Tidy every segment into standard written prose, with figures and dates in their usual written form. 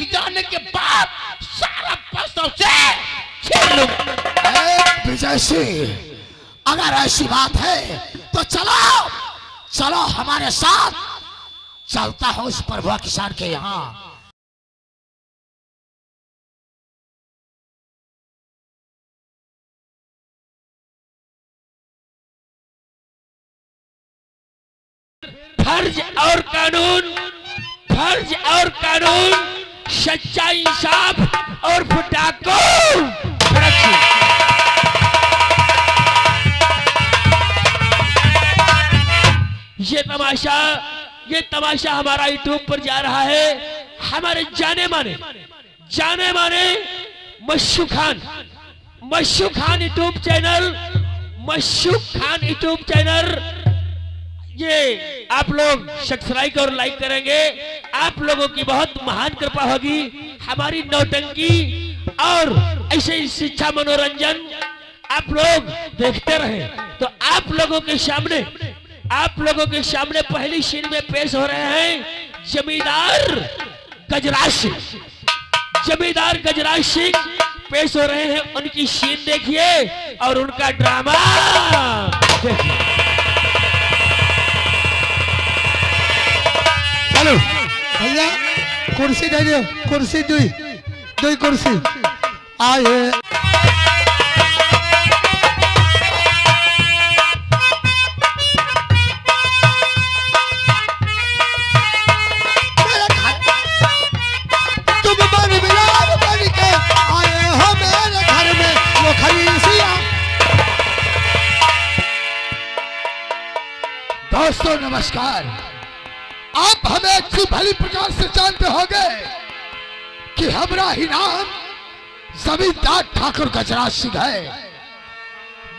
जाने के बाद सारा प्रस्ताव से छीन लूं। विजय सिंह, अगर ऐसी बात है तो चलो चलो हमारे साथ। चलता हूं उस प्रभुआ किसान के यहाँ। फर्ज और कानून, फर्ज और कानून, सच्चा इंसाफ और फटाको। ये तमाशा हमारा यूट्यूब पर जा रहा है। हमारे जाने माने मशूक खान यूट्यूब चैनल, ये आप लोग सब्सक्राइब और लाइक करेंगे। आप लोगों की बहुत महान कृपा होगी। हमारी नौटंकी और ऐसे ही शिक्षा मनोरंजन आप लोग देखते रहे। तो आप लोगों के सामने पहली सीन में पेश हो रहे हैं जमींदार गजराज सिंह पेश हो रहे हैं। उनकी सीन देखिए और उनका ड्रामा देखिए। हेलो भैया, कुर्सी दे दो, कुर्सी दुई कुर्सी आए। तुम बन बिलाल बन के आए हो मेरे घर में, वो खलीसिया। दोस्तों नमस्कार। आप हमें अच्छी भली प्रकार से जानते होंगे कि हमारा ही नाम जमींदार ठाकुर गजराज सिंह है।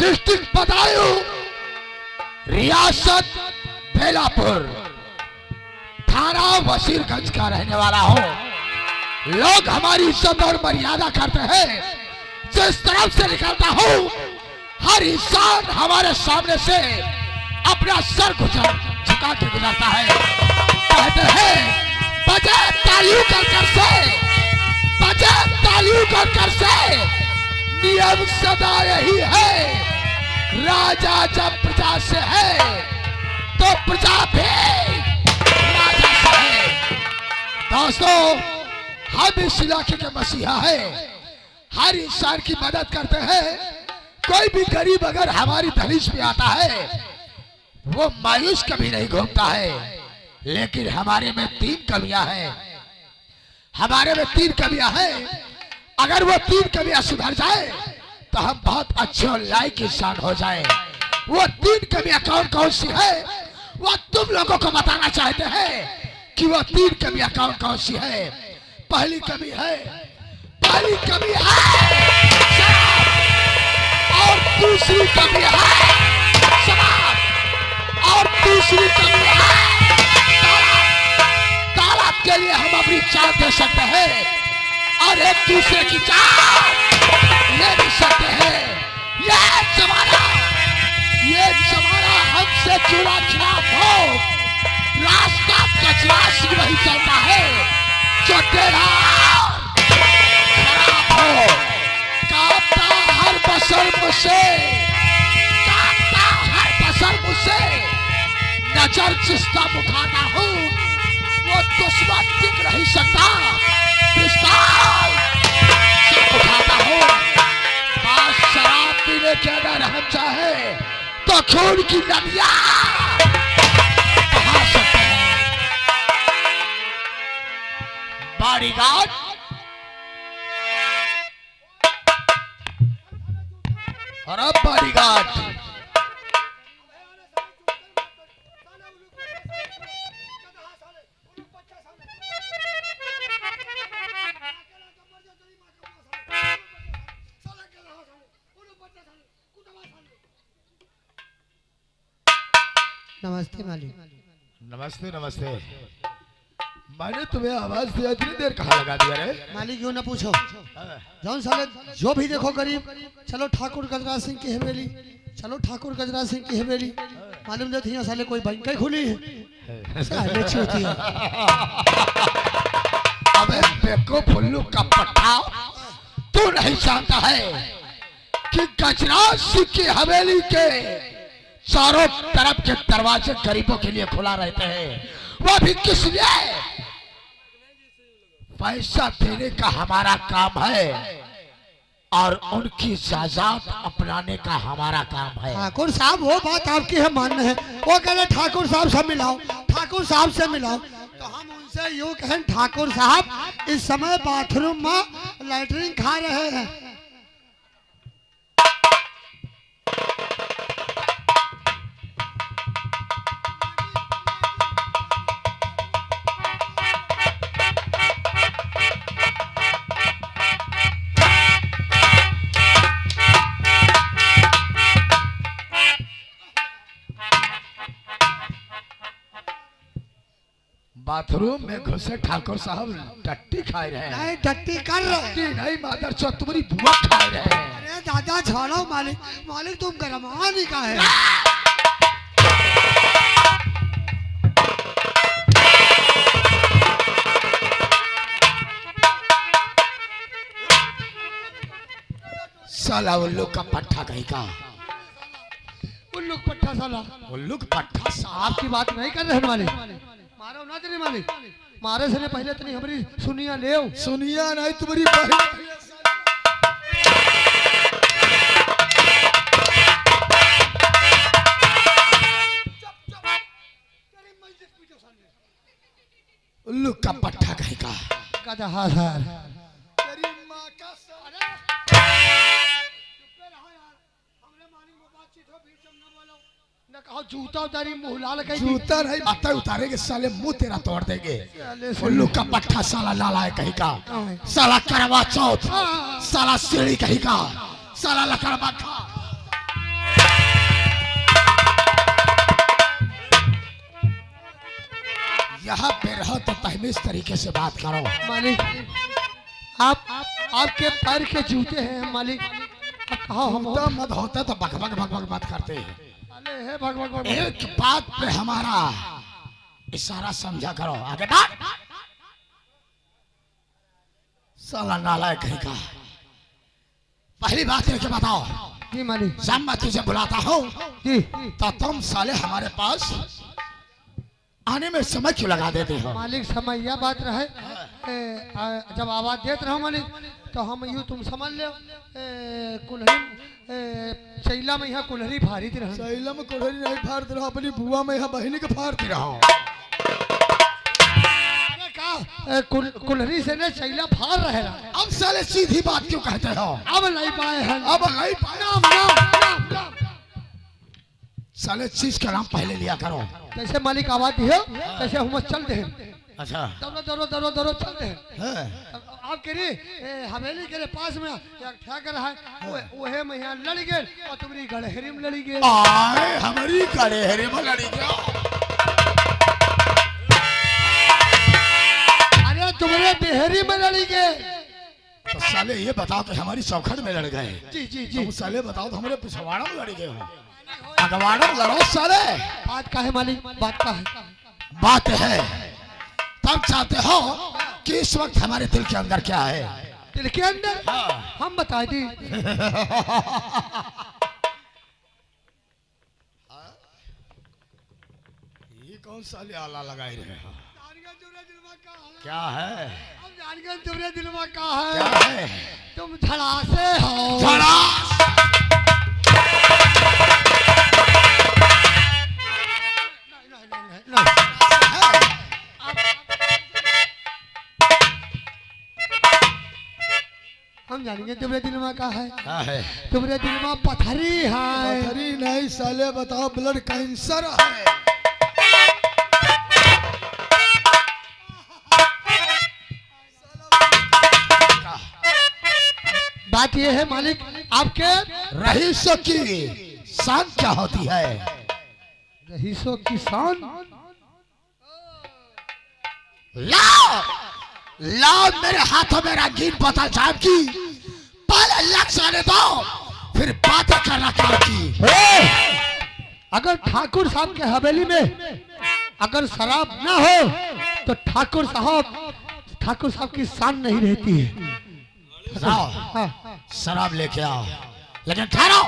डिस्ट्रिक्ट बदायूं, रियासत बेलापुर, थाना वजीरगंज का रहने वाला हूँ। लोग हमारी इज्जत और मर्यादा करते हैं। जिस तरफ से निकलता हूँ हर इंसान हमारे सामने से अपना सर झुका के गुजरता है। कहते हैं बजाय तालियों कर से नियम सदा यही है। राजा जब प्रजा से है तो प्रजा भी राजा से है। दोस्तों, हम इस इलाके के मसीहा हैं। हर इंसान की मदद करते हैं। कोई भी गरीब अगर हमारी दहलीज पे आता है वो मायूस कभी नहीं घूमता है। लेकिन हमारे में तीन कमियां हैं। अगर वो तीन कमियां सुधर जाए तो हम बहुत अच्छे और लायक इंसान हो जाए। वो तीन कमियां कौन कौन सी है वो तुम लोगों को बताना चाहते हैं कि वो तीन कमियां कौन कौन सी है। पहली कमी है शराब, और दूसरी कमी है शराब, और तीसरी कमी है तालाब के लिए हम अपनी जान दे सकते हैं और एक दूसरे की जान ले भी सकते हैं। ये जमाना हमसे जुड़ा खिलाफ हो। रास्ता कचरा से वही चलता है जो तेरा खराब हो। कांपता हर बसर मुझसे नजर जिसका उठाता हूँ वो दुश्मन टिक नहीं सकता। पिस्तौल से उठाता हूँ। बात शराब पीने के अगर हम चाहे तो खून की नदियाँ बहा सकते हैं। बॉडीगार्ड, और अब बॉडीगार्ड। नमस्ते मालिक। नमस्ते नमस्ते। मैंने तुम्हें आवाज दिया, इतनी देर कहाँ लगा दिया रे? मालिक यूँ ना पूछो। जौन साले जो भी देखो गरीब, चलो ठाकुर गजराज सिंह की हवेली, चलो ठाकुर गजराज सिंह की हवेली। मालूम नहीं यहाँ साले कोई बैंक खुली है। साले चूतिया। अबे बेवकूफ उल्लू का पट्टा, तू नहीं जानता है कि गजराज सिंह की हवेली के चारों तरफ के दरवाजे गरीबों के लिए खुला रहते हैं। वो भी किस लिए? पैसा देने का हमारा काम है और उनकी इजाजत अपनाने का हमारा काम है। ठाकुर साहब वो बात आपकी है मान्य है, वो कह रहे ठाकुर साहब से मिलाओ, ठाकुर साहब से मिलाओ, तो हम उनसे यूँ कहें ठाकुर साहब इस समय बाथरूम में लैटरिन खा रहे हैं। बाथरूम में घुसे ठाकुर साहब टट्टी खा रहे हैं। नहीं टट्टी कर रहे हैं। टट्टी नहीं मादर चो तुम्हारी बुआ खा रहे हैं। अरे दादा छोड़ो मालिक, मालिक तुम गरमानी का है। साला उल्लू का पट्टा कहीं का, उल्लू का पट्टा साला, उल्लू का पट्टा साला। आपकी बात नहीं कर रहे हैं मालिक, मारो ना तेरे मालिक, मारे से पहले तनी हमारी सुनिया ले। सुनिया नहीं तुम्हारी बहन। उल्लू का पट्टा कहीं का, कहता हाँ सर। जूता उतारी मुँह लाल कहीं। जूता नहीं माता उतारेंगे साले, मुंह तेरा तोड़ देंगे। उल्लू का पट्टा साला लाला है कहीं का, साला करवा चौथ, साला सीढ़ी कहीं का, साला लकड़बा खा। यहाँ पे रहो तो तहमीज तरीके से बात करो। मालिक आपके पैर के जूते हैं मालिक, अब कहो हम जूता मत होता तो बक बक बक बक बात करते हैं। है भग भग भग। एक बात पे हमारा इशारा समझा करो, आगे बात। साला नालायक कहीं का, पहली बात है कि बताओ जी मालिक, जब मैं तुझे बुलाता हूँ जी तो तुम साले हमारे पास आने में समय क्यों लगा देते हो? मालिक समय यह बात रहे, जब आवाज देते रहो मालिक तो हम यूँ तुम समझ लो कुल्हड़ी शैला में यहाँ कुल्हड़ी फाड़ी रहो। शैला में कुल्हड़ी नहीं फाड़ते रहो, अपनी बुआ में यहाँ बहनी के फाड़ते रहो। कुल्हड़ी से ना शैला फाड़ रहे। अब साले सीधी बात क्यों कहते हो? अब नहीं पाए हैं, अब नहीं पाए। नाम नाम नाम नाम। साले चीज का नाम पहले लिया करो। जैसे मालिक आवाज दियो तैसे हम चलते हैं। अच्छा दरो दरो दरो दरो चलते हैं। आप कह रही हवेली के पास में एक ठेकर है, वह में यहाँ लड़ गए और तुम्हारी गड़हरी में लड़ी गए। आए हमारी गड़हरी में लड़ी गए। अरे तुम्हारे देहरी में लड़ी गए। तो साले ये बताओ कि हमारी चौखट में लड़ गए। जी जी जी। तुम साले बताओ तो हमारे पिछवाड़ा में लड़ गए हो। अगवाड़ा में लड़ो साले। बात का है मालिक, बात का है। बात है तब चाहते हो कि इस वक्त हमारे दिल के अंदर क्या है? दिल के अंदर हम बता दी। ये कौन साले आला लगाए रहे हो? क्या है? हम जान गए तुम्हारे दिल में क्या है। क्या है? तुम धड़ासे हो। धड़ास। हम जानेंगे तुम्हारे दिल में क्या है। क्या है? तुम्हारे दिल में पथरी है। पथरी नहीं साले, बताओ ब्लड कैंसर है। बात ये है मालिक, आपके रईसों की शान क्या होती है? रईसों की शान लाओ लाओ मेरे हाथों में रंगीन बोतल जाम की, पहले लग जाने दो फिर बातें करना काम की। अगर ठाकुर साहब के हवेली में अगर शराब ना हो तो ठाकुर ठाकुर साहब की शान नहीं रहती है। जाओ हाँ, शराब लेके आओ, लेकिन ठहरो,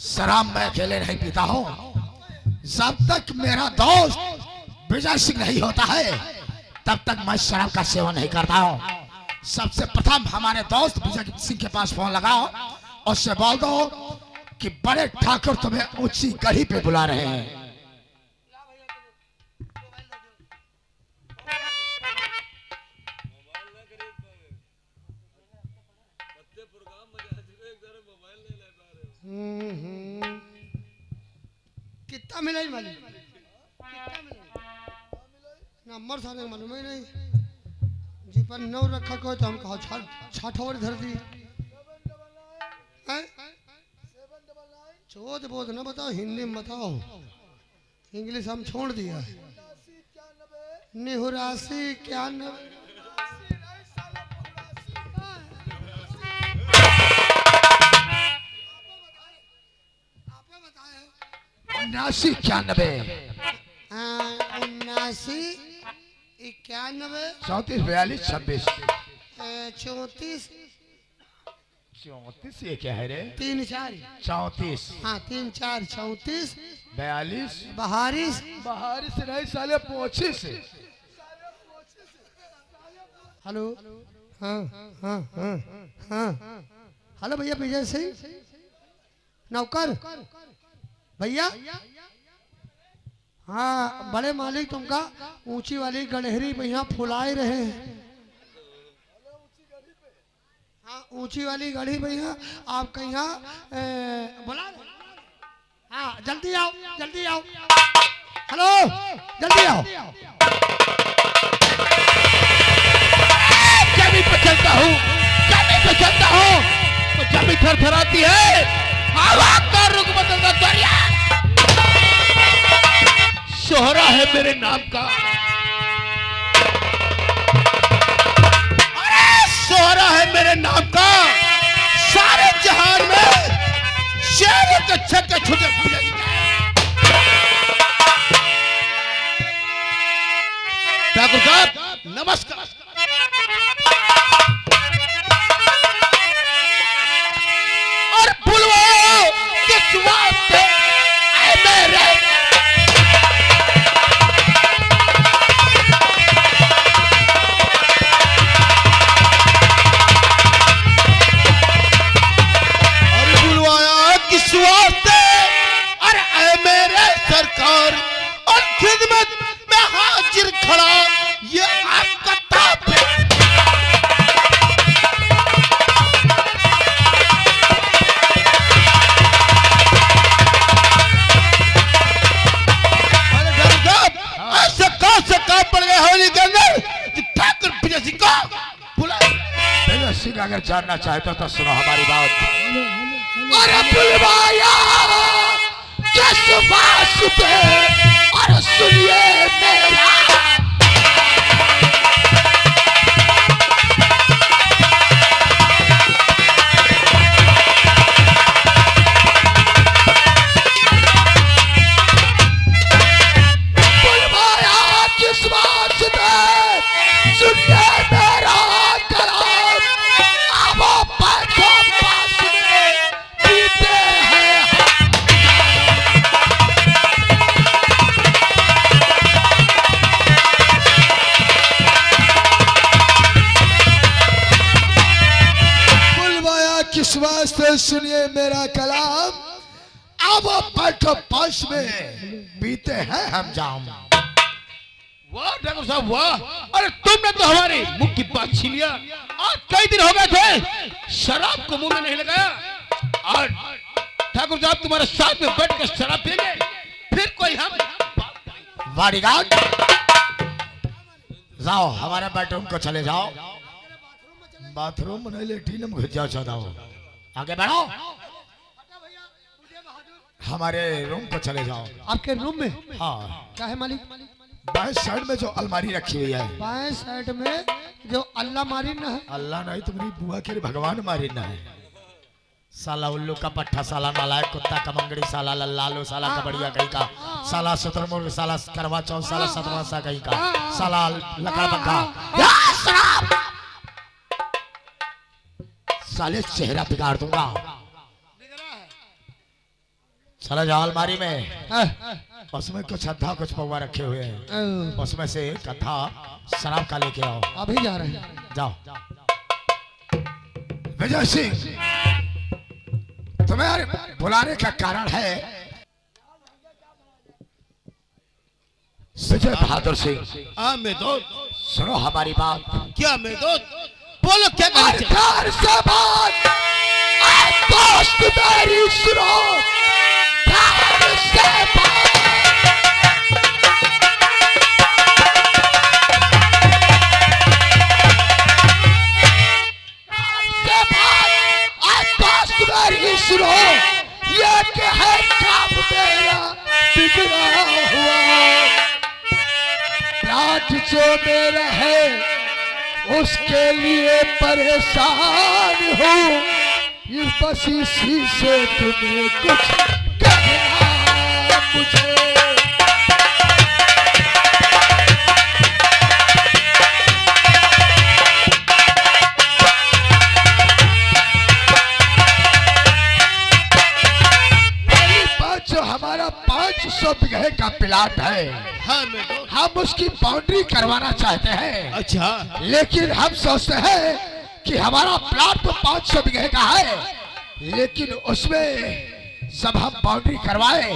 शराब मैं अकेले नहीं पीता हूँ। जब तक मेरा दोस्त विजय सिंह नहीं होता है तब तक मैं शराब का सेवन नहीं करता हूँ। सबसे प्रथम हमारे दोस्त विजय सिंह के पास फोन लगाओ और उससे बोल दो कि बड़े ठाकुर तुम्हें ऊंची गढ़ी पे बुला रहे हैं। कितना मिला ही मालूम, नंबर सारे मालूम ही नहीं जी पर नौ रखा को तो हम कहा छठ और धर दी चौथ बोध ना बताओ, हिंदी में बताओ, इंग्लिश हम छोड़ दिया। 89 91 79 91 79 91 34 42 26 34 34 ये क्या है रे? 3 4 34 हाँ 3 4 34 42 बहारिस 42 नहीं साले 25। हेलो हाँ हाँ हाँ हाँ हेलो भैया विजय सिंह नौकर भैया। हाँ बड़े मालिक तुमका ऊंची वाली गड़हरी भैया फुलाए रहे हैं। हाँ ऊंची वाली गढ़ी भैया आपका यहाँ बुला रहे हैं। हाँ जल्दी आओ जल्दी आओ, हेलो जल्दी आओ। जमी पर चलता हूँ, जमी पर चलता हूँ तो जमी थरथराती है, हवा का रुख बदलता दरिया। शोहरा है मेरे नाम का, अरे शोहरा है मेरे नाम का, सारे जहान में शेर के छक्के छुटे फूटे। ठाकुर साहब नमस्कार। और बुलवाओ किस वास्ते आए मेरे, और बुलवाया किस वास्ते, अरे आए मेरे सरकार, और खिदमत में हाजिर खड़ा ये आपका ताप है। ऐसा पड़ गया होली के अंदर कि ठाकुर विजय सिंह को बुला। विजय सिंह अगर जानना चाहते हो तो सुनो हमारी बात। अरे बुलवाया किस वास्ते, और सुनिए मेरा सुनिए मेरा कलाम, अब बैठो पास में बीते हैं हम जाम। वाह ठाकुर साहब वाह, अरे तुमने तो हमारी मुंह की बात छीन लिया। आज कई दिन हो गए थे शराब को मुंह में नहीं लगाया, और ठाकुर साहब तुम्हारे साथ में बैठ कर शराब पिएंगे, फिर कोई हम बॉडीगार्ड जाओ हमारे बेडरूम को चले जाओ। बाथरूम नहीं लेटीन में घुस जाओ, चौदाओ आगे बढ़ो, हमारे रूम को चले जाओ। आपके रूम में? हाँ। क्या है मालिक? बाएं साइड में जो अलमारी रखी हुई है। बाएं साइड में जो अल्लाह मारी ना है? अल्लाह नहीं, तुम्हारी बुआ के भगवान मारी ना है। साला उल्लू का पट्टा, साला नालायक कुत्ता कमंगड़ी, साला लल्लालू, साला कबड़िया कहीं का, साला शुतुरमुर्ग, साला करवा चौथ, साला सतवासा कहीं का, साला लकड़बग्घा, साले चेहरा बिगाड़ दूंगा। साला जो अलमारी में उसमें कुछ अद्धा कुछ पौवा रखे हुए हैं, उसमें से एक अद्धा शराब का लेके आओ। अभी जा रहे हैं। जाओ। विजय सिंह, तुम्हारे बुलाने का कारण है विजय बहादुर सिंह। हाँ मेरे दोस्त, सुनो हमारी बात। क्या मेरे दोस्त, बोलो क्या कहना चाहते? ध्यान से बात, दोस्त मेरी सुनो, ध्यान से बात। सुनो, ये क्या है काम मेरा बिगड़ा हुआ, प्लाट जो मेरा है उसके लिए परेशान हूँ, बस इसी से तुम्हें कुछ कहना मुझे। हमारा 500 बीघे का प्लाट है। हाँ मेरे दोस्त, हम उसकी बाउंड्री करवाना चाहते हैं। अच्छा, लेकिन हम सोचते हैं कि हमारा प्लाट तो 500 बीघे का है, लेकिन उसमें जब हम बाउंड्री करवाए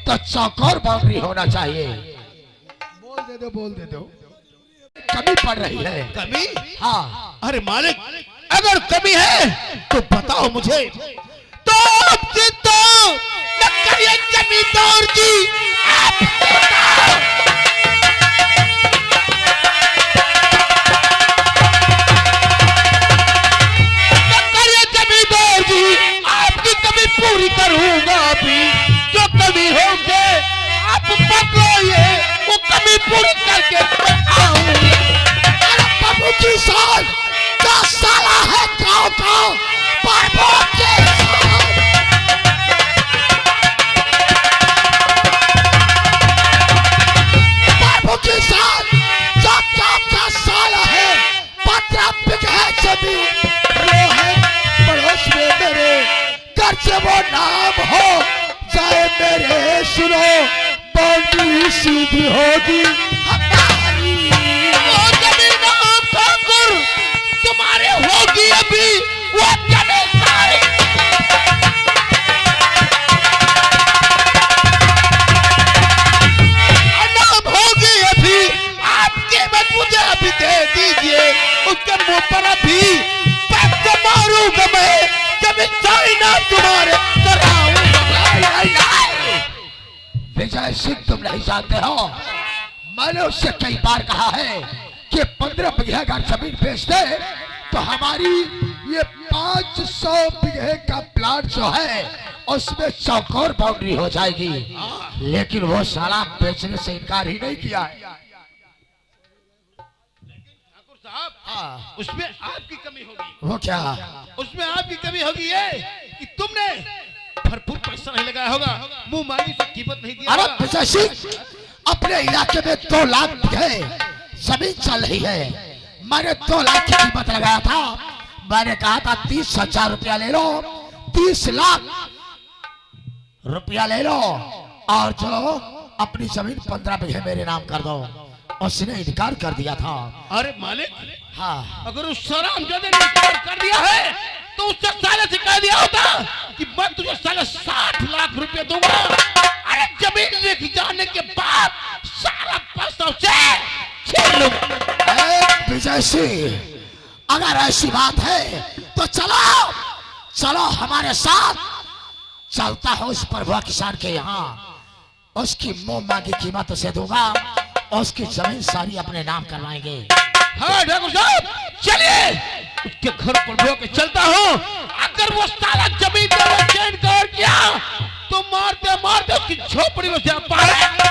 तो चौकोर बाउंड्री होना चाहिए। बोल दे दो, बोल दे दो, कमी पड़ रही है। कमी? हाँ। अरे मालिक, अगर कमी है तो बताओ मुझे। तो आपसे तो नक्करिया जमींदार जी, आप नक्करिया जमींदार जी, आपकी कमी पूरी करूंगा। अभी जो कमी होंगे आप पकड़िए, वो कमी पूरी करके मैं आऊंगा। अरे बाबू की साल का साला है, गाँव गाँव बाबू के साल। बाबू के साल जो गाँव का साला है, 15 बीघे जमीन वो है पड़ोस में मेरे, घर से वो नाम हो जाए मेरे। सुनो, बाउंड्री सीधी होगी हमारी। वो जमीन आप ठाकुर तुम्हारे होगी, अभी वो जमीन सारी नाम होगी। अभी आपकी मत मुझे अभी दे दीजिए, उसके मुंह पर अभी पैक मारूंगा मैं, जमीन सारी नाम तुम्हारे कराऊंगा। विजय सिंह, तुम नहीं जानते हो, मैंने उससे कई बार कहा है कि 15 बीघे का जमीन बेच दे तो हमारी ये 500 बीघे का प्लाट जो है उसमें चौकोर बाउंड्री हो जाएगी, लेकिन वो साला बेचने से इनकार ही नहीं किया है। ठाकुर साहब, उसमें आपकी कमी होगी। वो क्या? उसमें आपकी कमी होगी ये कि तुमने भरपूर पैसा नहीं लगाया होगा, मुंह मांगी से कीमत नहीं दिया अरे होगा। विजय सिंह, अपने इलाके में 2 लाख बीघे जमीन चल रही है, मैंने 2 लाख की कीमत लगाया था। मैंने कहा था 30,000 रुपया ले लो, 30 लाख रुपया ले लो, और जो अपनी जमीन 15 बीघे मेरे नाम कर दो। उसने इनकार कर दिया था। अरे मालिक, हाँ, अगर उस शराबजादे ने इनकार कर दिया है तो उससे साले से कह दिया होता कि मैं तुझे साले 60 लाख रुपए दूंगा। अरे जमीन लेके जाने के बाद सारा पैसा उसे छीन लूंगा। विजय सिंह, अगर ऐसी बात है तो चलो चलो हमारे साथ। चलता हूँ उस प्रभुआ किसान के यहाँ, उसकी मुंह मांगी कीमत उसे दूंगा, उसकी जमीन सारी अपने नाम करवाएंगे। हाँ ठाकुर साहब, चलिए उसके घर पर भोग के चलता हूँ। अगर वो साला जमीन का चैन कर किया तो मारते मारते उसकी झोपड़ी में जा पाए।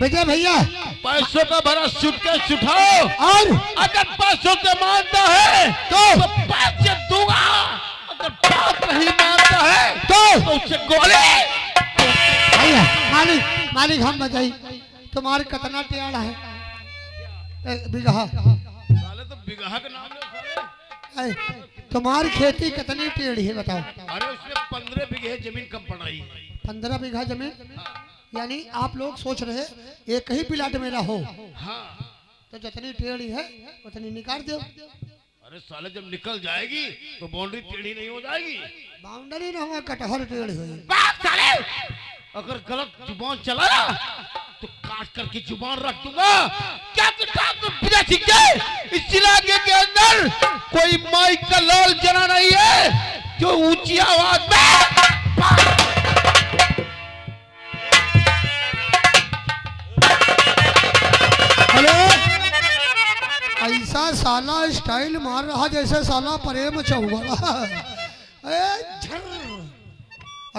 विजय भैया, पैसों का भरा सूटकेस उठाओ, और अगर पैसों से मानता है तो पैसे दूंगा, अगर बात नहीं मानता है तो उससे गोली। भैया मालिक मालिक हम बताइए तुम्हारे कितना टेड़ा है? बिगहा साले तो बिगहा का नाम ले साले। तुम्हारी खेती कितनी टेढ़ी है बताओ? अरे उसमें 15 बीघे जमीन कम पड़ रही। 15 बीघा जमीन, यानी आप लोग सोच रहे एक ही प्लाट मेरा हो, हाँ तो जितनी टेढ़ी है उतनी निकाल दो। अरे साले जब निकल जाएगी तो बाउंड्री टेढ़ी नहीं हो जाएगी। बाउंड्री ना हो कटहर टेढ़ी हो। बात साले, अगर गलत जुबान चला ना तो काट करके जुबान रख दूंगा। क्या किताब में बिना सीखे इस इलाके के अंदर कोई माइक का लाल जना नहीं है जो ऊंची आवाज में हेलो, ऐसा साला स्टाइल मार रहा जैसे साला प्रेम चौबा।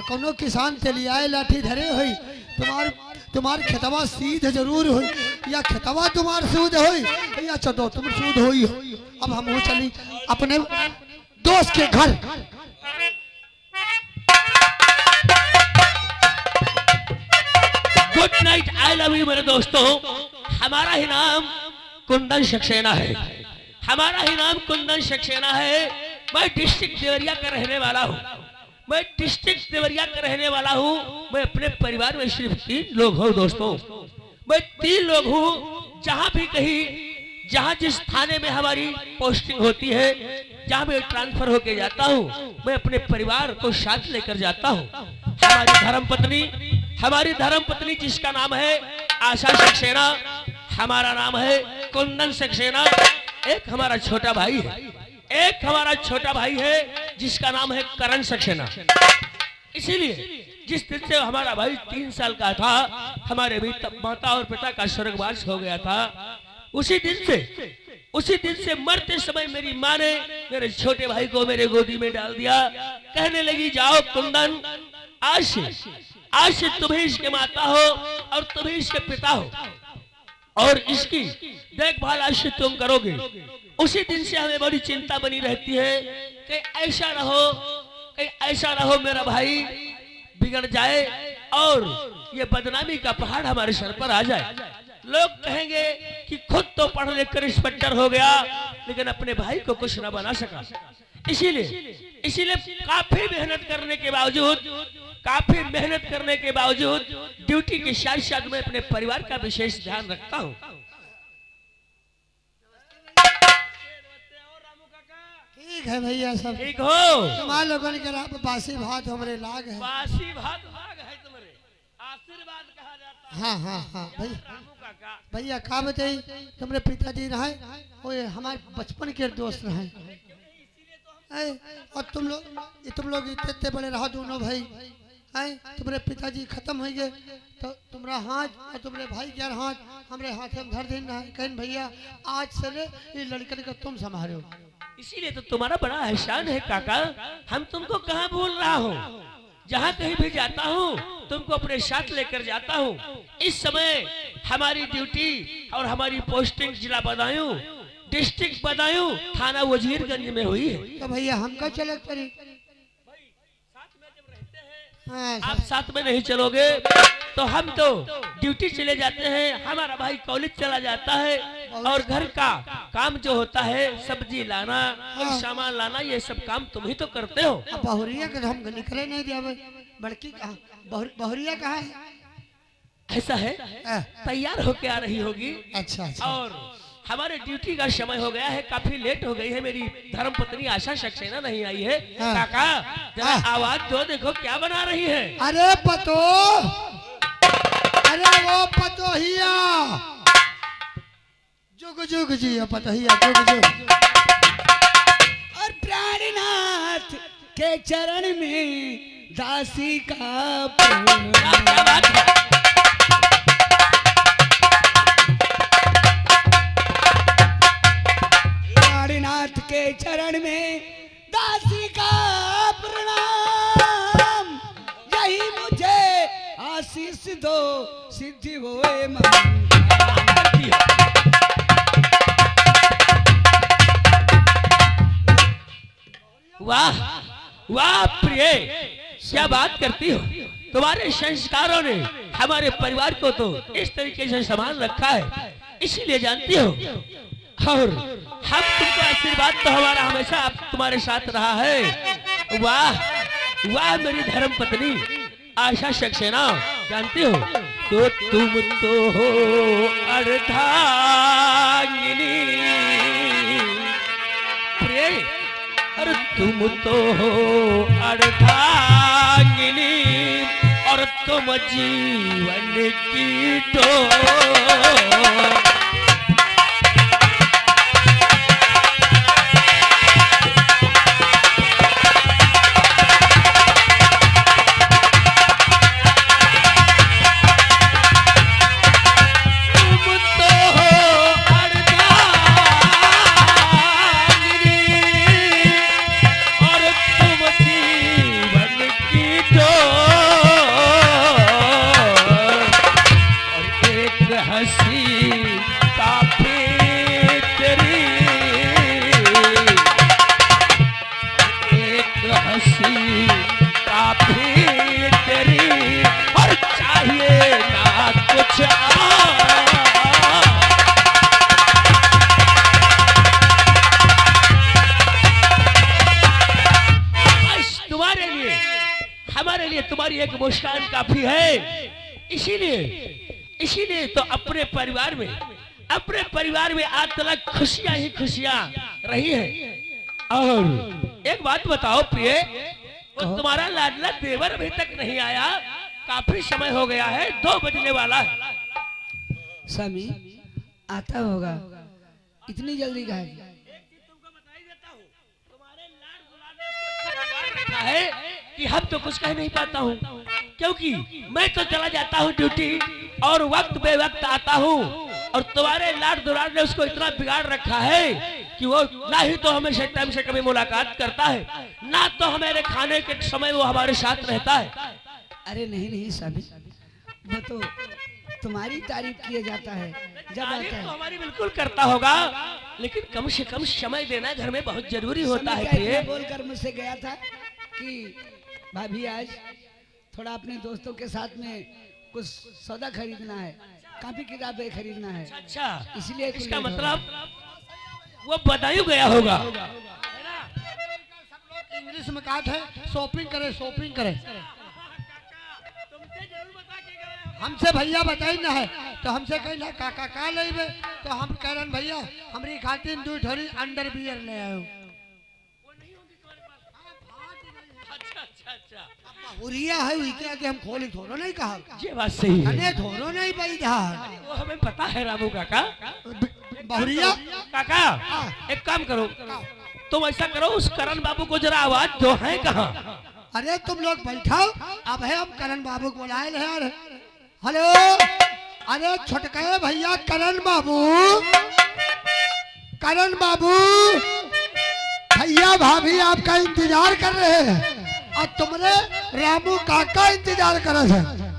कोनो किसान तेलियाए लाठी धरे हुई तुम्हार खेतवा सीध जरूर हुई, या खेतवा तुम्हार सूद हुई या चलो तुम सूद हुई हो। अब हम हो चली अपने दोस्त के घर। Good night, I love you मेरे दोस्तों। हमारा ही नाम कुंदन सक्सेना है, हमारा ही नाम कुंदन सक्सेना है। मैं डिस्ट्रिक्ट देवरिया का रहने वाला हूँ, मैं डिस्ट्रिक्ट देवरिया का रहने वाला हूँ। मैं अपने परिवार में सिर्फ 3 लोग हूँ दोस्तों, मैं 3 लोग हूँ। जहाँ भी कहीं जहाँ जिस थाने में हमारी पोस्टिंग होती है, जहाँ मैं ट्रांसफर होके जाता हूँ, मैं अपने परिवार को साथ लेकर जाता हूँ। हमारी धर्म पत्नी जिसका नाम है आशा सक्सेना, हमारा नाम है कुंदन सक्सेना। एक हमारा छोटा भाई है, जिसका नाम है करण सक्सेना। इसीलिए जिस दिन से हमारा भाई 3 साल का था, हमारे भी माता और पिता का स्वर्गवास हो गया था, उसी दिन से मरते समय मेरी माँ ने मेरे छोटे भाई को मेरे गोदी में डाल दिया। कहने लगी जाओ कुंदन, आज से तुम ही इसके माता हो और तुम ही इसके पिता हो, और इसकी देखभाल आज से तुम करोगे। उसी दिन से हमें बड़ी चिंता बनी रहती है कि ऐसा ना हो मेरा भाई बिगड़ जाए और ये बदनामी का पहाड़ हमारे सर पर आ जाए। लोग कहेंगे कि खुद तो पढ़ लिख कर इंस्पेक्टर हो गया, लेकिन अपने भाई को कुछ ना बना सका। इसीलिए काफी मेहनत करने के बावजूद ड्यूटी के साथ साथ मैं अपने परिवार का विशेष ध्यान रखता हूँ। ठीक है भैया, सब ठीक हो? तुम्हारे लोगों के बासी भात हमारे लाग है। बासी भात लाग है तुम्हारे, आशीर्वाद कहा जाता है। हाँ भैया का बताई, तुम्हारे पिताजी रहे वो हमारे बचपन के दोस्त रहे, और तुम लोग इतने बड़े रहो दोनों भाई। तुम्हारे पिताजी खत्म हो गए तो तुम्हारा हाथ और तुम्हारे भाई के हाथ हमारे हाथ में धर देना है। कहीं भैया आज से ये लड़कन का तुम संभालो। इसीलिए तो तुम्हारा बड़ा एहसान है काका, हम तुमको कहाँ भूल रहा हूँ। जहाँ कहीं भी जाता हूँ तुमको अपने साथ लेकर जाता हूँ। इस समय हमारी ड्यूटी और हमारी पोस्टिंग जिला बदायूं, डिस्ट्रिक्ट बदायूं, थाना वजीरगंज में हुई है। तो भैया हमका चले पड़ी। आप साथ में नहीं चलोगे तो हम तो ड्यूटी चले जाते हैं, हमारा भाई कॉलेज चला जाता है, और घर का काम जो होता है सब्जी लाना, सामान लाना, ये सब काम तुम ही तो करते हो। बहुरिया का हम निकले नहीं दिया, बड़की कहाँ बहुरिया कहाँ है? ऐसा है, तैयार होके आ रही होगी। अच्छा। और हमारे ड्यूटी का समय हो गया है, काफी लेट हो गई है। मेरी धर्म पत्नी आशा सक्सेना नहीं आई है। काका जरा आवाज दो, देखो क्या बना रही है। अरे वो पतोहिया जुग जुग जी, पतोहिया जुग जुग। और प्राणनाथ के चरण में दासी का क्या बात है? प्राणनाथ के चरण में दासी का प्रणाम, यही मुझे आशीष दो सिद्धि होए मन। वाह वाह प्रिय, क्या बात करती हो। तुम्हारे संस्कारों ने हमारे परिवार को तो इस तरीके से संभाल रखा है, इसीलिए जानती हो। और हम तुमको आशीर्वाद तो हमारा हमेशा तुम्हारे साथ रहा है। वाह वाह मेरी धर्म पत्नी आशा सक्सेना, जानती हो तो तुम तो हो अर्धांगिनी। प्रिय, अरे तुम तो हो अर्धांगिनी और तुम जीवन की डोर। हमारे लिए तुम्हारी एक मुस्कान काफी है। इसीलिए इसीलिए तो अपने परिवार में आज तक खुशियां ही खुशियां रही है। और एक बात बताओ प्रिय, वो तुम्हारा लाडला देवर अभी तक नहीं आया, काफी समय हो गया है, 2 बजने वाला है। स्वामी आता होगा, इतनी जल्दी कहा है कि हम तो कुछ कह नहीं पाता हूँ, क्योंकि मैं तो चला जाता हूँ ड्यूटी और वक्त बे वक्त आता हूँ, और तुम्हारे लाड दुलार ने उसको इतना बिगाड़ रखा है कि वो ना ही तो हमें टाइम से कभी मुलाकात करता है, ना तो हमारे खाने के समय वो हमारे साथ रहता है। अरे नहीं नहीं स्वामी, वो तो तुम्हारी तारीफ किया जाता है जब आता तारीफ है। तो हमारी बिल्कुल करता होगा, लेकिन कम से कम समय देना घर में बहुत जरूरी होता है। स्वामी क्या प्रिय, इतना बोलकर मुझसे गया था कि भाभी आज थोड़ा अपने दोस्तों के साथ में कुछ सौदा खरीदना है, काफी किताबें खरीदना है, अच्छा इसलिए तू इसका लेट हो मतलब वो बदायूं गया होगा। इंग्लिश में कहा है शॉपिंग करे। हमसे भैया बताई ना है तो हमसे कही ना काका का लेबे, तो हम कह रहे भैया हमारी खातिर 2 ढोरी अंडरवियर ले आयो। हुरिया है उनके आगे हम खोली थोड़ो नहीं कहा, ये बात सही है, अने थोड़ो नहीं भाई था वो हमें पता है रामू काका। बहुरिया। काका एक काम करो, तुम ऐसा करो उस करण बाबू को जरा आवाज दो, है कहाँ? अरे तुम लोग बैठाओ, अब है हम करण बाबू को बुलाए ले यार। हेलो, अरे छोटके भैया करण बाबू भैया भाभी आपका इंतजार कर रहे हैं और तुमरे रामू काका इंतजार कर रहे हैं।